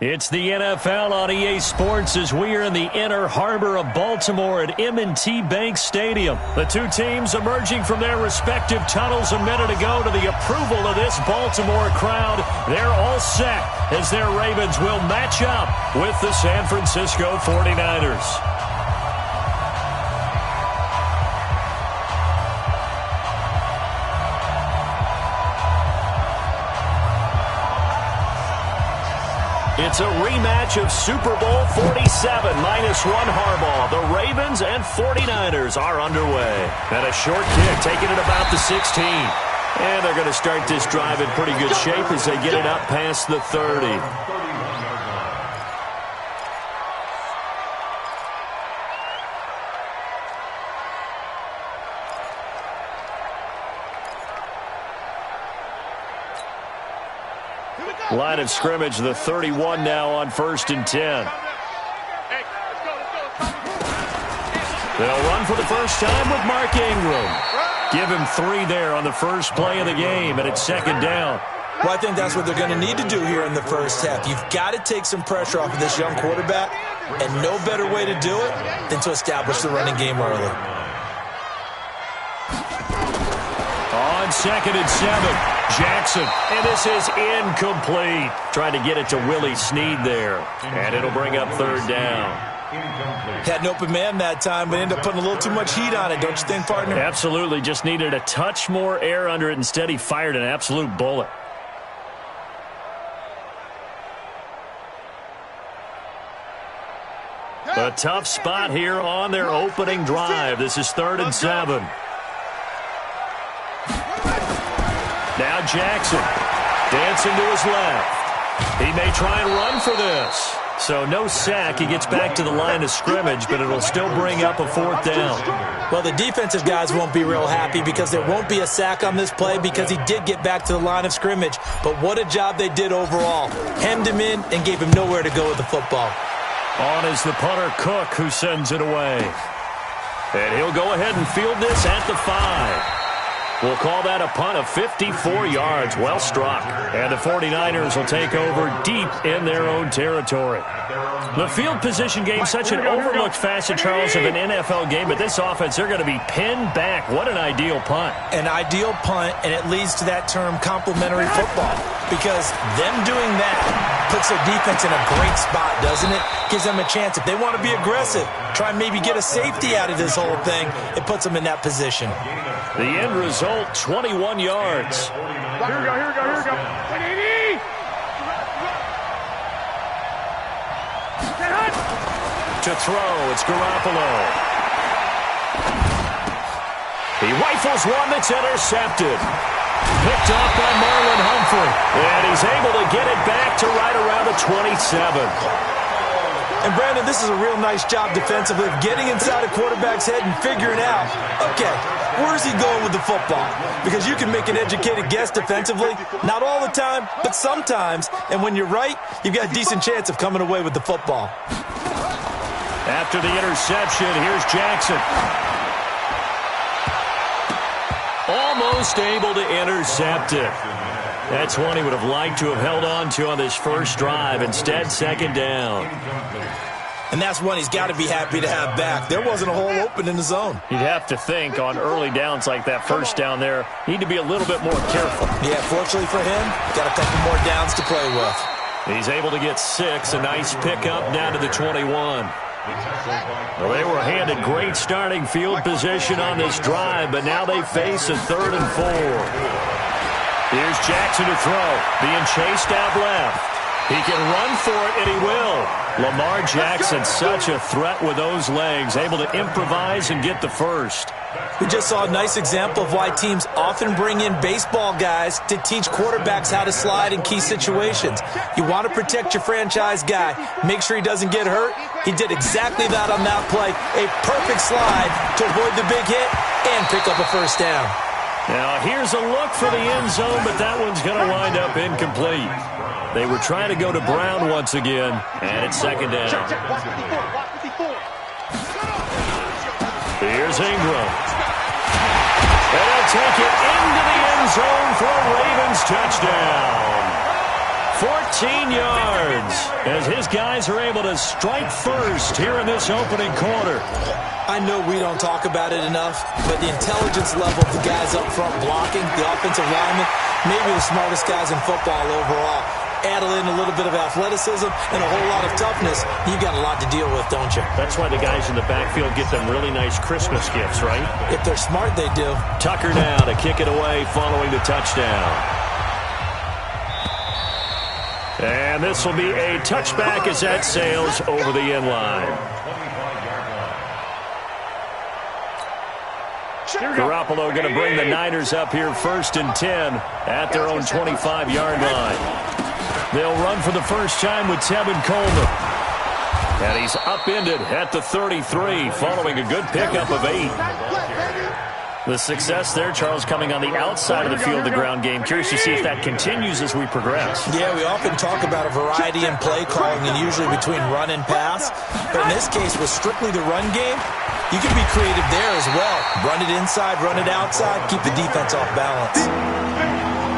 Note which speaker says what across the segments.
Speaker 1: It's the NFL on EA Sports as we are in the inner harbor of Baltimore at M&T Bank Stadium. The two teams emerging from their respective tunnels a minute ago to the approval of this Baltimore crowd. They're all set as their Ravens will match up with the San Francisco 49ers. It's a rematch of Super Bowl 47 -1 Harbaugh. The Ravens and 49ers are underway. And a short kick taking it about the 16. And they're going to start this drive in pretty good shape as they get it up past the 30. Line of scrimmage, the 31 now on 1st and 10. They'll run for the first time with Mark Ingram. Give him 3 there on the first play of the game, and it's 2nd down.
Speaker 2: Well, I think that's what they're going to need to do here in the first half. You've got to take some pressure off of this young quarterback, and no better way to do it than to establish the running game early.
Speaker 1: On 2nd and 7, Jackson, and this is incomplete. Trying to get it to Willie Snead there, and it'll bring up 3rd down.
Speaker 2: Had an open man that time, but ended up putting a little too much heat on it, don't you think, partner?
Speaker 1: Absolutely, just needed a touch more air under it. Instead, he fired an absolute bullet. A tough spot here on their opening drive. This is 3rd and 7. Now Jackson, dancing to his left. He may try and run for this. So no sack. He gets back to the line of scrimmage, but it'll still bring up a 4th down.
Speaker 2: Well, the defensive guys won't be real happy because there won't be a sack on this play because he did get back to the line of scrimmage. But what a job they did overall. Hemmed him in and gave him nowhere to go with the football.
Speaker 1: On is the punter, Cook, who sends it away. And he'll go ahead and field this at the 5. We'll call that a punt of 54 yards. Well struck. And the 49ers will take over deep in their own territory. The field position game, such an overlooked facet, Charles, of an NFL game. But this offense, they're going to be pinned back. What an ideal punt.
Speaker 2: An ideal punt, and it leads to that term complementary football. Because them doing that puts their defense in a great spot, doesn't it? Gives them a chance. If they want to be aggressive, try and maybe get a safety out of this whole thing, it puts them in that position.
Speaker 1: The end result, 21 yards.
Speaker 3: Here we go, here we go, here we go. 180!
Speaker 1: To throw, it's Garoppolo. He rifles one that's intercepted. Picked off by Marlon Humphrey. And he's able to get it back to right around the 27.
Speaker 2: And, Brandon, this is a real nice job defensively of getting inside a quarterback's head and figuring out, okay, where's he going with the football? Because you can make an educated guess defensively. Not all the time, but sometimes. And when you're right, you've got a decent chance of coming away with the football.
Speaker 1: After the interception, here's Jackson. Almost able to intercept it. That's one he would have liked to have held on to on this first drive. Instead, 2nd down.
Speaker 2: And that's one he's got to be happy to have back. There wasn't a hole open in the zone.
Speaker 1: You'd have to think on early downs like that first down there, need to be a little bit more careful.
Speaker 2: Yeah, fortunately for him, got a couple more downs to play with.
Speaker 1: He's able to get 6. A nice pickup down to the 21. Well, they were handed great starting field position on this drive, but now they face a 3rd and 4. Here's Jackson to throw, being chased out left. He can run for it, and he will. Lamar Jackson, such a threat with those legs, able to improvise and get the first.
Speaker 2: We just saw a nice example of why teams often bring in baseball guys to teach quarterbacks how to slide in key situations. You want to protect your franchise guy. Make sure he doesn't get hurt. He did exactly that on that play. A perfect slide to avoid the big hit and pick up a first down.
Speaker 1: Now, here's a look for the end zone, but that one's going to wind up incomplete. They were trying to go to Brown once again, and it's 2nd down. Here's Ingram. And he'll take it into the end zone for a Ravens touchdown. 14 yards as his guys are able to strike first here in this opening quarter.
Speaker 2: I know we don't talk about it enough, but the intelligence level of the guys up front blocking, the offensive linemen, maybe the smartest guys in football overall. Add in a little bit of athleticism and a whole lot of toughness, you got a lot to deal with, don't you?
Speaker 1: That's why the guys in the backfield get them really nice Christmas gifts, right?
Speaker 2: If they're smart, they do.
Speaker 1: Tucker now to kick it away following the touchdown. And this will be a touchback as that sails over the end line. Garoppolo going to bring the Niners up here 1st and 10 at their own 25-yard line. They'll run for the first time with Tevin Coleman. And he's upended at the 33 following a good pickup of 8. The success there, Charles, coming on the outside of the field, the ground game. Curious to see if that continues as we progress.
Speaker 2: Yeah, we often talk about a variety in play calling and usually between run and pass. But in this case, with strictly the run game, you can be creative there as well. Run it inside, run it outside, keep the defense off balance.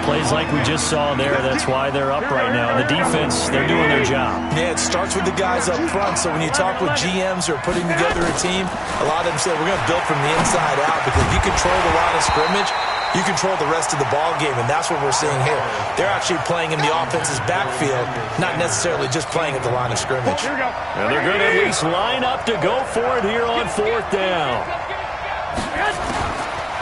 Speaker 1: Plays like we just saw there, that's why they're up right now. The defense, they're doing their job.
Speaker 2: Yeah, it starts with the guys up front. So when you talk with GMs who are putting together a team, a lot of them say we're going to build from the inside out, because if you control the line of scrimmage, you control the rest of the ball game, and that's what we're seeing here. They're actually playing in the offense's backfield, not necessarily just playing at the line of scrimmage.
Speaker 1: And they're going to at least line up to go for it here on 4th down.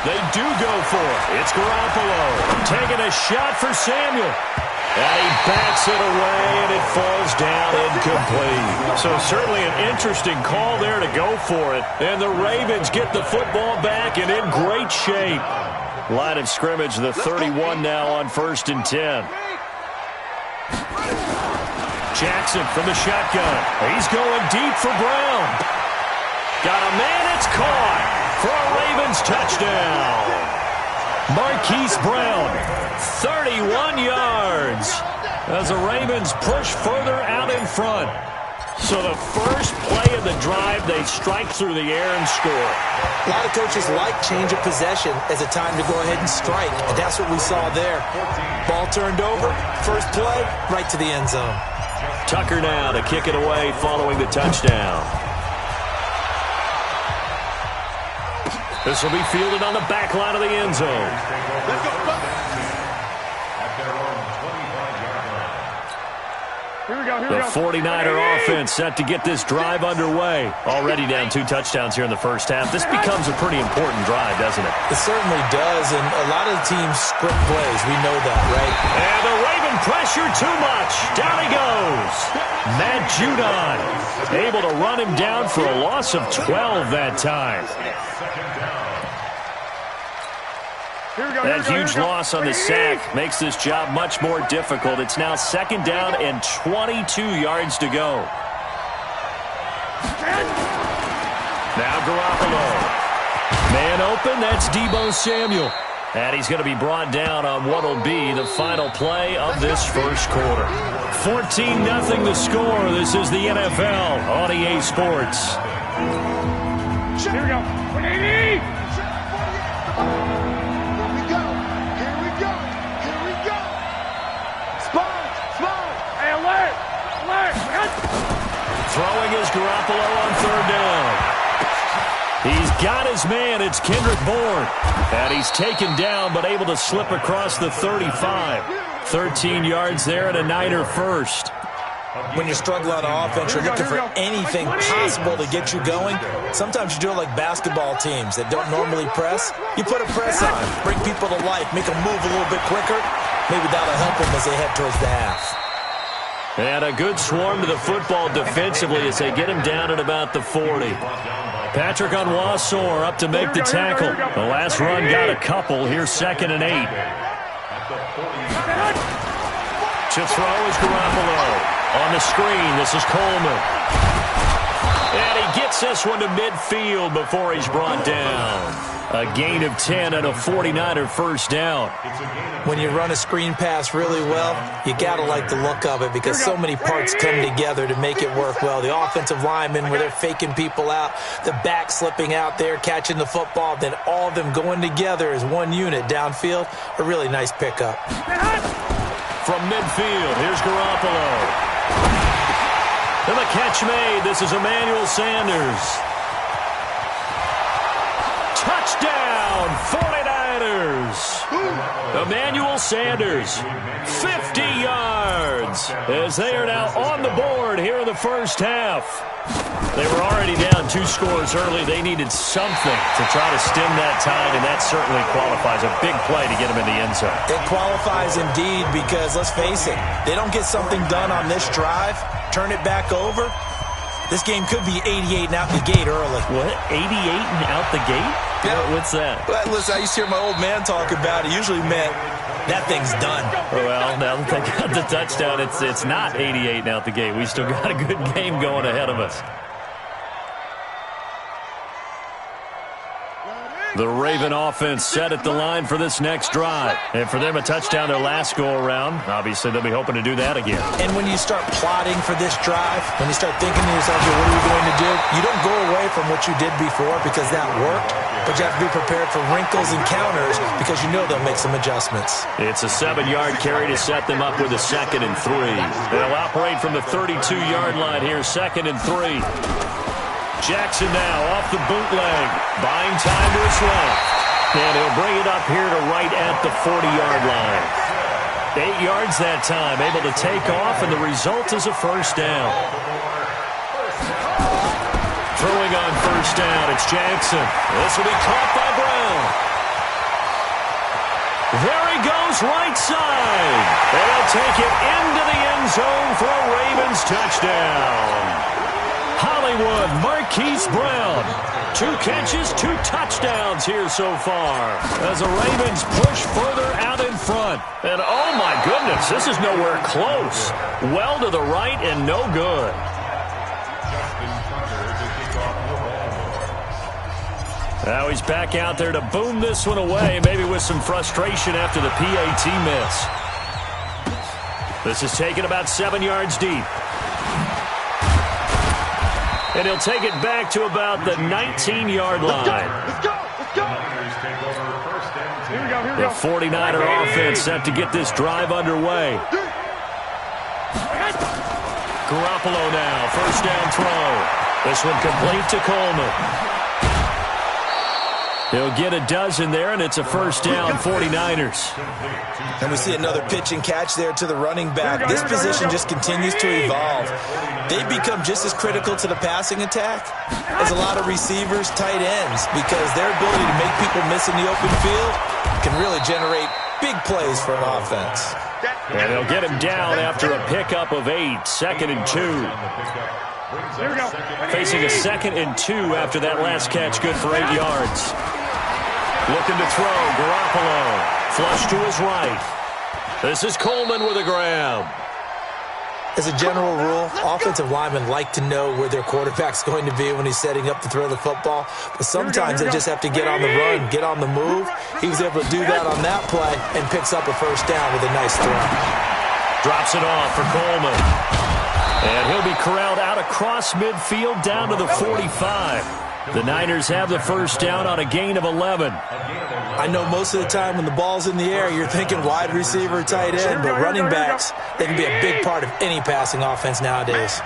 Speaker 1: They do go for it. It's Garoppolo taking a shot for Samuel. And he backs it away, and it falls down incomplete. So certainly an interesting call there to go for it. And the Ravens get the football back and in great shape. Line of scrimmage, the 31 now on 1st and 10. Jackson from the shotgun. He's going deep for Brown. Got a man, it's caught for a Ravens touchdown. Marquise Brown, 31 yards as the Ravens push further out in front. So the first play of the drive, they strike through the air and score.
Speaker 2: A lot of coaches like change of possession as a time to go ahead and strike, and that's what we saw there. Ball turned over, first play, right to the end zone.
Speaker 1: Tucker now to kick it away following the touchdown. This will be fielded on the back line of the end zone. The 49er offense set to get this drive underway. Already down 2 touchdowns here in the first half. This becomes a pretty important drive, doesn't it?
Speaker 2: It certainly does, and a lot of the teams script plays. We know that, right?
Speaker 1: And the Raven pressure too much. Down he goes. Matt Judon able to run him down for a loss of 12 that time. That huge loss on the sack makes this job much more difficult. It's now 2nd down and 22 yards to go. Now Garoppolo. Man open, that's Deebo Samuel. And he's going to be brought down on what will be the final play of this first quarter. 14-0 the score. This is the NFL on EA Sports.
Speaker 3: Here we go. 180!
Speaker 1: Throwing is Garoppolo on 3rd down. He's got his man. It's Kendrick Bourne. And he's taken down but able to slip across the 35. 13 yards there and a Niner first.
Speaker 2: When you're struggling on offense, you're looking for anything possible to get you going. Sometimes you do it like basketball teams that don't normally press. You put a press on, bring people to life, make them move a little bit quicker. Maybe that'll help them as they head towards the half.
Speaker 1: And a good swarm to the football defensively as they get him down at about the 40. Patrick Onwuasor up to make the tackle. The last run got a couple. Here's 2nd and 8. To throw is Garoppolo. On the screen, this is Coleman. And he gets this one to midfield before he's brought down. A gain of 10 and a 49er first down.
Speaker 2: When you run a screen pass really well, you got to like the look of it because so many parts come together to make it work well. The offensive linemen where they're faking people out, the back slipping out there, catching the football, then all of them going together as one unit downfield. A really nice pickup.
Speaker 1: from midfield. Here's Garoppolo. And the catch made. This is Emmanuel Sanders. Touchdown, 49ers. Emmanuel Sanders, 50 yards, as they are now on the board here in the first half. They were already down 2 scores early. They needed something to try to stem that tide, and that certainly qualifies. A big play to get them in the end zone.
Speaker 2: It qualifies indeed because, let's face it, they don't get something done on this drive, turn it back over, this game could be 88 and out the gate early.
Speaker 1: What? 88 and out the gate?
Speaker 2: Yeah.
Speaker 1: What's that?
Speaker 2: Well, listen, I used to hear my old man talk about it. Usually meant that thing's done.
Speaker 1: Well, now that they got the touchdown, it's not 88 and out the gate. We still got a good game going ahead of us. The Raven offense set at the line for this next drive. And for them, a touchdown their last go-around. Obviously, they'll be hoping to do that again.
Speaker 2: And when you start plotting for this drive, when you start thinking to yourself, what are we going to do? You don't go away from what you did before because that worked, but you have to be prepared for wrinkles and counters because you know they'll make some adjustments.
Speaker 1: It's a 7-yard carry to set them up with a 2nd and 3. They'll operate from the 32-yard line here, 2nd and 3. Jackson now off the bootleg, buying time to his left. And he'll bring it up here to right at the 40-yard line. 8 yards that time, able to take off, and the result is a first down. Throwing on first down, it's Jackson. This will be caught by Brown. There he goes, right side. And he'll take it into the end zone for a Ravens touchdown. Hollywood, Marquise Brown. 2 catches, 2 touchdowns here so far as the Ravens push further out in front. And oh my goodness, this is nowhere close. Well to the right and no good. Now he's back out there to boom this one away, maybe with some frustration after the PAT miss. This is taken about 7 yards deep. And he'll take it back to about the 19-yard line.
Speaker 3: Let's go. Here we go.
Speaker 1: The 49er offense set to get this drive underway. Garoppolo now, first down throw. This one complete to Coleman. He'll get a dozen there, and it's a first down, 49ers.
Speaker 2: And we see another pitch and catch there to the running back. This position just continues to evolve. They become just as critical to the passing attack as a lot of receivers, tight ends, because their ability to make people miss in the open field can really generate big plays for an offense.
Speaker 1: And they'll get him down after a pickup of 8, 2nd and 2. Facing a 2nd and 2 after that last catch, good for 8 yards. Looking to throw, Garoppolo. Flush to his right. This is Coleman with a grab.
Speaker 2: As a general rule, offensive linemen like to know where their quarterback's going to be when he's setting up to throw the football. But sometimes they just have to get on the run, get on the move. He was able to do that on that play and picks up a first down with a nice throw.
Speaker 1: Drops it off for Coleman. And he'll be corralled out across midfield down to the 45. The Niners have the first down on a gain of 11.
Speaker 2: I know most of the time when the ball's in the air, you're thinking wide receiver, tight end, but running backs, they can be a big part of any passing offense nowadays.